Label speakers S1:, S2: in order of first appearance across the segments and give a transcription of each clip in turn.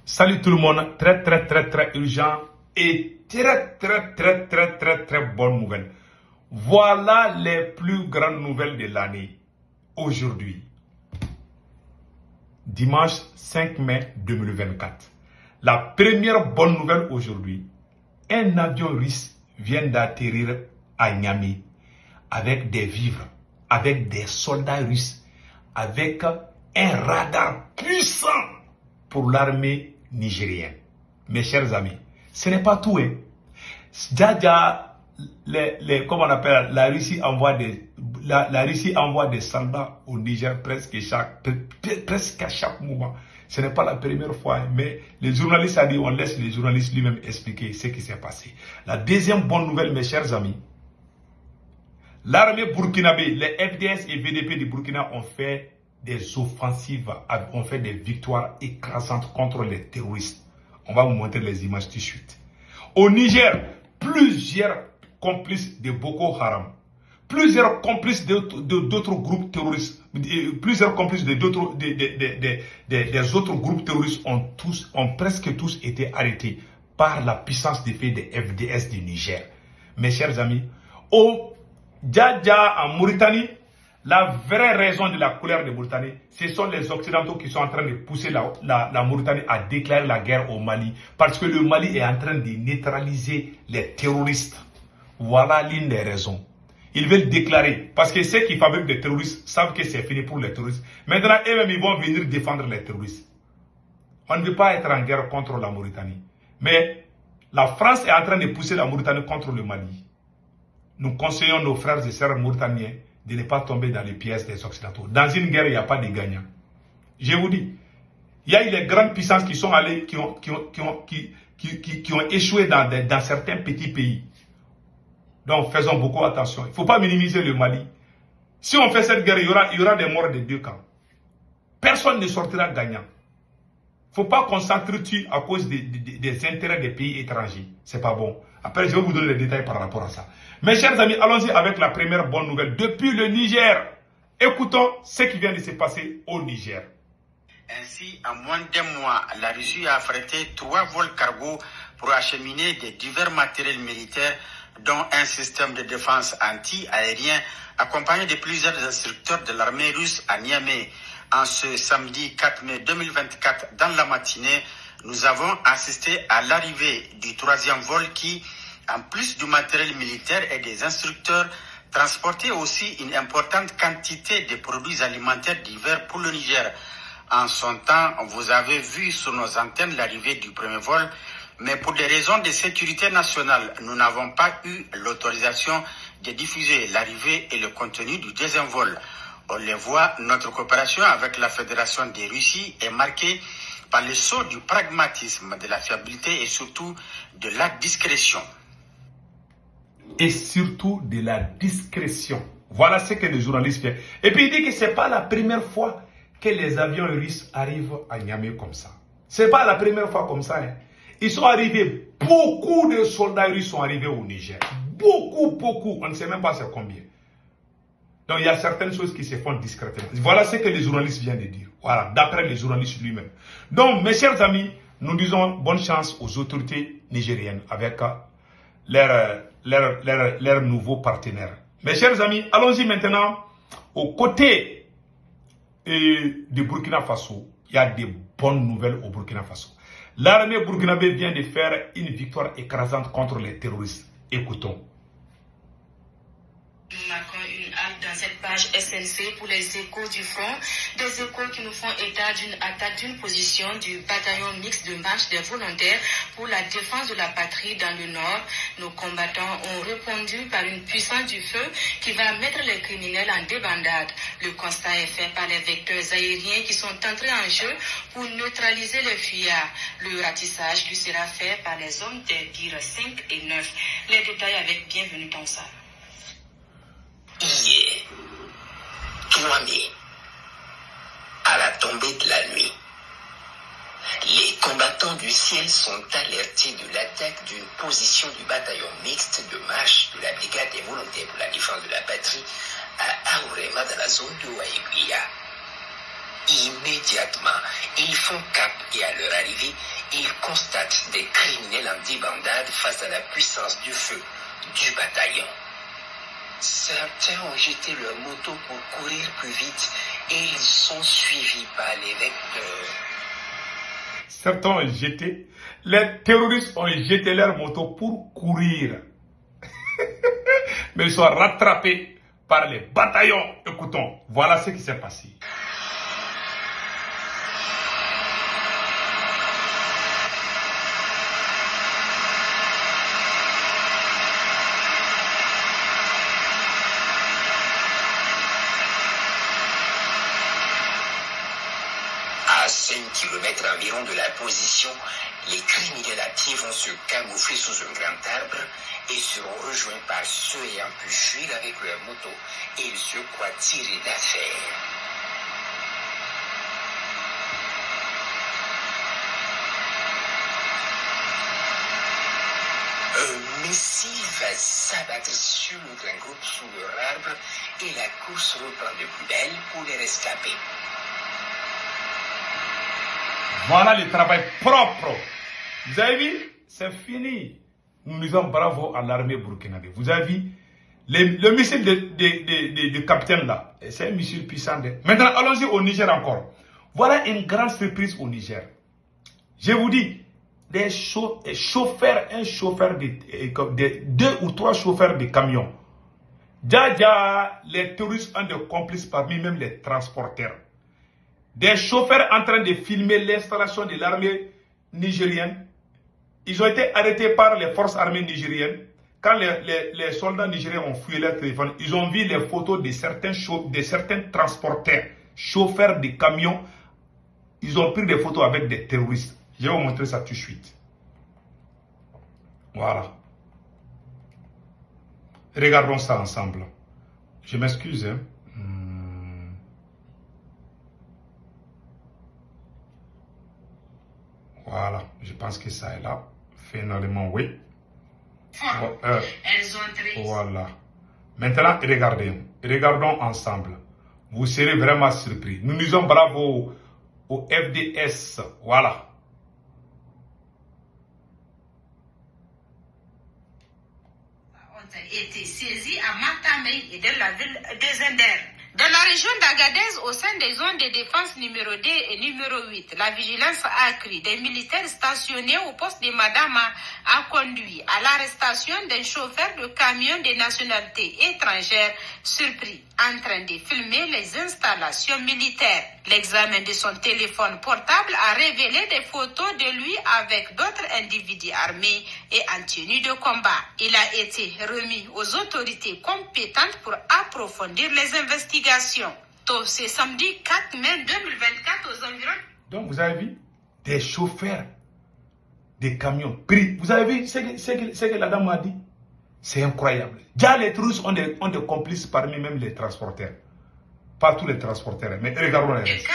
S1: Salut tout le monde, très urgent et très bonne nouvelle. Voilà les plus grandes nouvelles de l'année. Aujourd'hui, dimanche 5 mai 2024. La première bonne nouvelle aujourd'hui, un avion russe vient d'atterrir à Niamey avec des vivres, avec des soldats russes, avec un radar puissant pour l'armée nigérienne. Mes chers amis, ce n'est pas tout. Déjà, comment on appelle, la Russie envoie des soldats au Niger presque à chaque moment. Ce n'est pas la première fois, mais les journalistes ont dit, on laisse les journalistes lui-même expliquer ce qui s'est passé. La deuxième bonne nouvelle, mes chers amis, l'armée burkinabé, les FDS et VDP du Burkina ont fait des offensives, ont fait des victoires écrasantes contre les terroristes. On va vous montrer les images tout de suite. Au Niger, plusieurs complices de Boko Haram, plusieurs complices d'autres groupes terroristes, plusieurs complices des autres groupes terroristes ont presque tous été arrêtés par la puissance des faits des FDS du Niger. Mes chers amis, au Djadja en Mauritanie, la vraie raison de la colère de Mauritanie, ce sont les Occidentaux qui sont en train de pousser la Mauritanie à déclarer la guerre au Mali. Parce que le Mali est en train de neutraliser les terroristes. Voilà l'une des raisons. Ils veulent déclarer, parce que ceux qui fabriquent des terroristes savent que c'est fini pour les terroristes. Maintenant, eux-mêmes, ils vont venir défendre les terroristes. On ne veut pas être en guerre contre la Mauritanie. Mais la France est en train de pousser la Mauritanie contre le Mali. Nous conseillons nos frères et sœurs mauritaniens de ne pas tomber dans les pièges des Occidentaux. Dans une guerre, il n'y a pas de gagnant. Je vous dis, il y a eu les grandes puissances qui sont allées, qui ont échoué dans certains petits pays. Donc, faisons beaucoup attention. Il ne faut pas minimiser le Mali. Si on fait cette guerre, il y aura des morts des deux camps. Personne ne sortira gagnant. Il ne faut pas qu'on s'entretue à cause des intérêts des pays étrangers. Ce n'est pas bon. Après, je vais vous donner les détails par rapport à ça. Mes chers amis, allons-y avec la première bonne nouvelle. Depuis le Niger, écoutons ce qui vient de se passer au Niger.
S2: Ainsi, en moins d'un mois, la Russie a affrété 3 vols cargo pour acheminer des divers matériels militaires, dont un système de défense anti-aérien, accompagné de plusieurs instructeurs de l'armée russe à Niamey. En ce samedi 4 mai 2024, dans la matinée, nous avons assisté à l'arrivée du 3e vol qui, en plus du matériel militaire et des instructeurs, transportait aussi une importante quantité de produits alimentaires divers pour le Niger. En son temps, vous avez vu sur nos antennes l'arrivée du premier vol, mais pour des raisons de sécurité nationale, nous n'avons pas eu l'autorisation de diffuser l'arrivée et le contenu du deuxième vol. On le voit, notre coopération avec la Fédération de Russie est marquée par le saut du pragmatisme, de la fiabilité et surtout de la discrétion.
S1: Et surtout de la discrétion. Voilà ce que les journalistes font. Et puis il dit que ce n'est pas la première fois que les avions russes arrivent à Niamey comme ça. Ce n'est pas la première fois comme ça. Ils sont arrivés, beaucoup de soldats russes sont arrivés au Niger. Beaucoup. On ne sait même pas c'est combien. Donc il y a certaines choses qui se font discrètement. Voilà ce que les journalistes viennent de dire. Voilà, d'après les journalistes lui-même. Donc mes chers amis, nous disons bonne chance aux autorités nigériennes avec leurs nouveaux partenaires. Mes chers amis, allons-y maintenant aux côtés du Burkina Faso. Il y a des bonnes nouvelles au Burkina Faso. L'armée burkinabé vient de faire une victoire écrasante contre les terroristes. Écoutons.
S3: Nous marquons une halte dans cette page SNC pour les échos du front, des échos qui nous font état d'une attaque d'une position du bataillon mixte de marche des volontaires pour la défense de la patrie dans le nord. Nos combattants ont répondu par une puissance du feu qui va mettre les criminels en débandade. Le constat est fait par les vecteurs aériens qui sont entrés en jeu pour neutraliser les fuyards. Le ratissage lui sera fait par les hommes des tirs 5 et 9. Les détails avec Bienvenue dans ça.
S4: Hier, 3 mai, à la tombée de la nuit, les combattants du ciel sont alertés de l'attaque d'une position du bataillon mixte de marche de la brigade des volontaires pour la défense de la patrie à Aourema dans la zone de Waïguia. Immédiatement, ils font cap et à leur arrivée, ils constatent des criminels en débandade face à la puissance du feu du bataillon. Certains ont jeté leur moto pour courir plus vite et ils sont suivis par les vecteurs.
S1: Certains ont jeté, les terroristes ont jeté leur moto pour courir. Mais ils sont rattrapés par les bataillons. Écoutons, voilà ce qui s'est passé.
S4: À 5 km environ de la position, les criminels actifs vont se camoufler sous un grand arbre et seront rejoints par ceux ayant pu fuir avec leur moto et ils se croient tirés d'affaire. Un missile va s'abattre sur le grand groupe sous leur arbre et la course reprend de plus belle pour les rescapés.
S1: Voilà le travail propre. Vous avez vu, c'est fini. Nous disons bravo à l'armée burkinabé. Vous avez vu, le missile de capitaine là, c'est un missile puissant. Maintenant, allons-y au Niger encore. Voilà une grande surprise au Niger. Je vous dis, des chauffeurs, deux ou trois chauffeurs de camions. Déjà, les touristes ont des complices parmi même les transporteurs. Des chauffeurs en train de filmer l'installation de l'armée nigérienne. Ils ont été arrêtés par les forces armées nigériennes. Quand les soldats nigériens ont fouillé leur téléphone, ils ont vu les photos de certains transporteurs, chauffeurs de camions. Ils ont pris des photos avec des terroristes. Je vais vous montrer ça tout de suite. Voilà. Regardons ça ensemble. Je m'excuse, hein. Voilà, je pense que ça est là. Finalement, oui.
S3: Elles ont très...
S1: Voilà. Maintenant, regardons ensemble. Vous serez vraiment surpris. Nous disons bravo au FDS. Voilà.
S3: Ont été saisies à Matamei et de la ville de Zender. Dans la région d'Agadez, au sein des zones de défense numéro 2 et numéro 8, la vigilance accrue des militaires stationnés au poste de Madama a conduit à l'arrestation d'un chauffeur de camion de nationalité étrangère surpris en train de filmer les installations militaires. L'examen de son téléphone portable a révélé des photos de lui avec d'autres individus armés et en tenue de combat. Il a été remis aux autorités compétentes pour approfondir les investigations. C'est samedi 4 mai 2024 aux environs.
S1: Donc vous avez vu des chauffeurs des camions pris. Vous avez vu ce que la dame m'a dit? C'est incroyable. Déjà les touristes ont des complices parmi même les transporteurs. Pas tous les transporteurs, mais regardons les restes.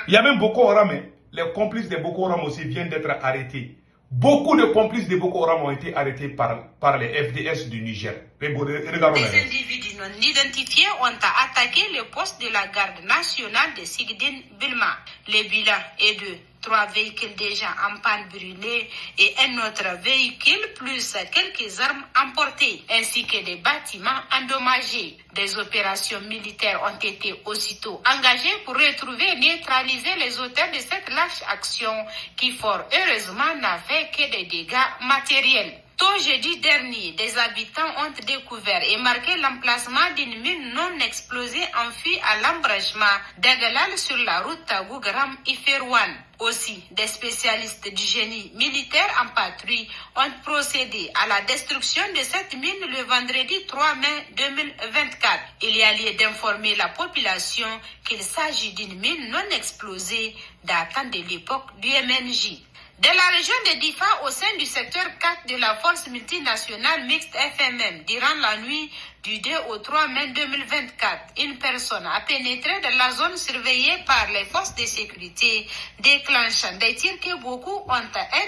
S1: Il y a même Boko Haram. Les complices de Boko Haram aussi viennent d'être arrêtés. Beaucoup de complices de Boko Haram ont été arrêtés par les FDS du Niger. Regardons
S3: les individus non identifiés ont attaqué le poste de la garde nationale de Sigdin Bilma. Le bilan est de 3 véhicules déjà en panne brûlés et un autre véhicule plus quelques armes emportées, ainsi que des bâtiments endommagés. Des opérations militaires ont été aussitôt engagées pour retrouver et neutraliser les auteurs de cette lâche action qui, fort heureusement, n'a fait que des dégâts matériels. Tôt jeudi dernier, des habitants ont découvert et marqué l'emplacement d'une mine non explosée enfuie à l'embranchement d'Agalal sur la route Gougaram-Iferouane. Aussi, des spécialistes du génie militaire en patrouille ont procédé à la destruction de cette mine le vendredi 3 mai 2024. Il y a lieu d'informer la population qu'il s'agit d'une mine non explosée datant de l'époque du MNJ. De la région de Difa, au sein du secteur 4 de la force multinationale mixte FMM, durant la nuit du 2 au 3 mai 2024, une personne a pénétré dans la zone surveillée par les forces de sécurité, déclenchant des tirs que beaucoup ont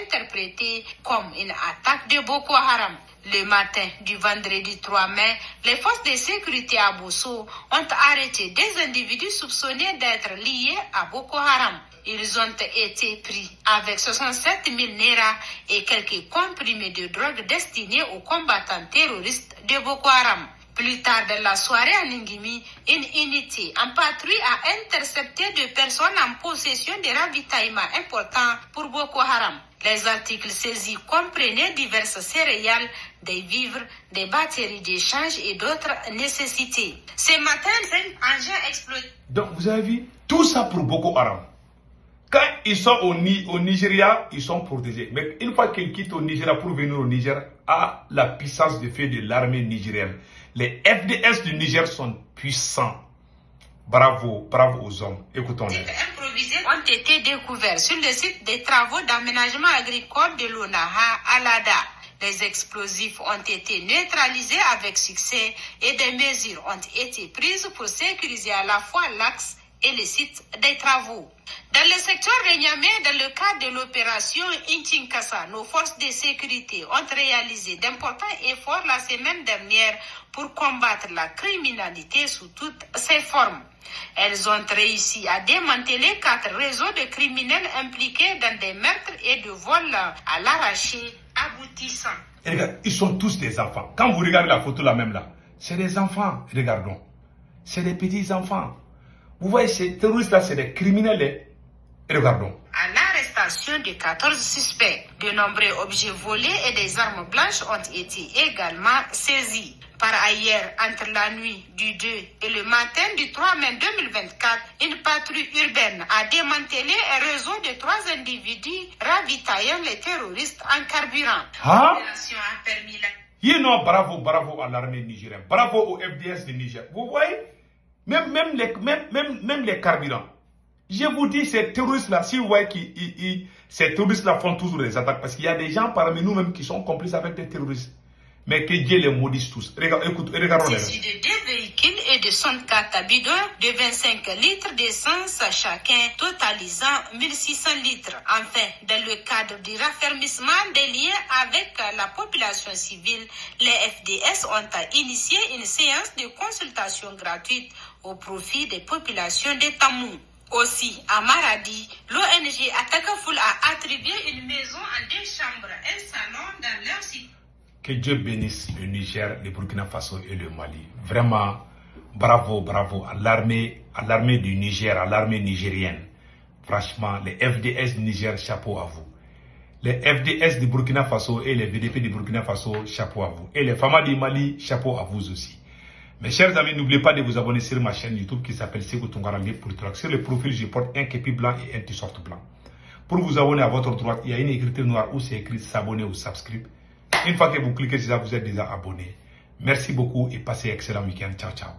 S3: interprétés comme une attaque de Boko Haram. Le matin du vendredi 3 mai, les forces de sécurité à Bosso ont arrêté des individus soupçonnés d'être liés à Boko Haram. Ils ont été pris avec 67 000 naira et quelques comprimés de drogue destinés aux combattants terroristes de Boko Haram. Plus tard dans la soirée à Ningimi, une unité en patrouille a intercepté 2 personnes en possession de ravitaillements importants pour Boko Haram. Les articles saisis comprenaient diverses céréales, des vivres, des batteries d'échange et d'autres nécessités. Ce matin, 5 engins explosés.
S1: Donc vous avez vu, tout ça pour Boko Haram. Quand ils sont au Nigeria, ils sont protégés. Mais une fois qu'ils quittent au Nigeria pour venir au Niger, à la puissance de fait de l'armée nigérienne, les FDS du Niger sont puissants. Bravo, bravo aux hommes. Écoutons-les.
S3: Improvisés ont été découverts sur le site des travaux d'aménagement agricole de l'Onaha à Lada. Les explosifs ont été neutralisés avec succès et des mesures ont été prises pour sécuriser à la fois l'axe et le site des travaux. Dans le secteur de Niamey, dans le cadre de l'opération Inchinkasa, nos forces de sécurité ont réalisé d'importants efforts la semaine dernière pour combattre la criminalité sous toutes ses formes. Elles ont réussi à démanteler 4 réseaux de criminels impliqués dans des meurtres et de vols à l'arraché aboutissant.
S1: Et regarde, ils sont tous des enfants. Quand vous regardez la photo là même là, c'est des enfants, regardons. C'est des petits enfants. Vous voyez, ces terroristes-là, c'est des criminels. Et regardons.
S3: À l'arrestation de 14 suspects, de nombreux objets volés et des armes blanches ont été également saisis. Par ailleurs, entre la nuit du 2 et le matin du 3 mai 2024, une patrouille urbaine a démantelé un réseau de 3 individus ravitaillant les terroristes en carburant.
S1: Hein?
S3: L'opération a permis la...
S1: Bravo, bravo à l'armée nigérienne. Bravo au FDS du Niger. Vous voyez? Même les carburants. Je vous dis, ces terroristes-là, si vous voyez que ces terroristes-là font toujours des attaques, parce qu'il y a des gens parmi nous-mêmes qui sont complices avec des terroristes. Mais que Dieu les maudisse tous. Regardons-les.
S3: Saisi de 2 véhicules et de 104 bidons de 25 litres d'essence chacun, totalisant 1600 litres. Enfin, dans le cadre du raffermissement des liens avec la population civile, les FDS ont initié une séance de consultation gratuite au profit des populations de Tamou. Aussi, à Maradi, l'ONG Atakafoul a attribué une maison en 2 chambres, un salon dans leur site.
S1: Que Dieu bénisse le Niger, le Burkina Faso et le Mali. Vraiment, bravo, bravo à l'armée du Niger, à l'armée nigérienne. Franchement, les FDS du Niger, chapeau à vous. Les FDS du Burkina Faso et les VDP du Burkina Faso, chapeau à vous. Et les FAMA du Mali, chapeau à vous aussi. Mes chers amis, n'oubliez pas de vous abonner sur ma chaîne YouTube qui s'appelle Sekou Tounkara Live Politique. Sur le profil, je porte un képi blanc et un t-shirt blanc. Pour vous abonner à votre droite, il y a une écriture noire où c'est écrit s'abonner ou subscribe. Une fois que vous cliquez sur ça, vous êtes déjà abonné. Merci beaucoup et passez un excellent week-end. Ciao, ciao.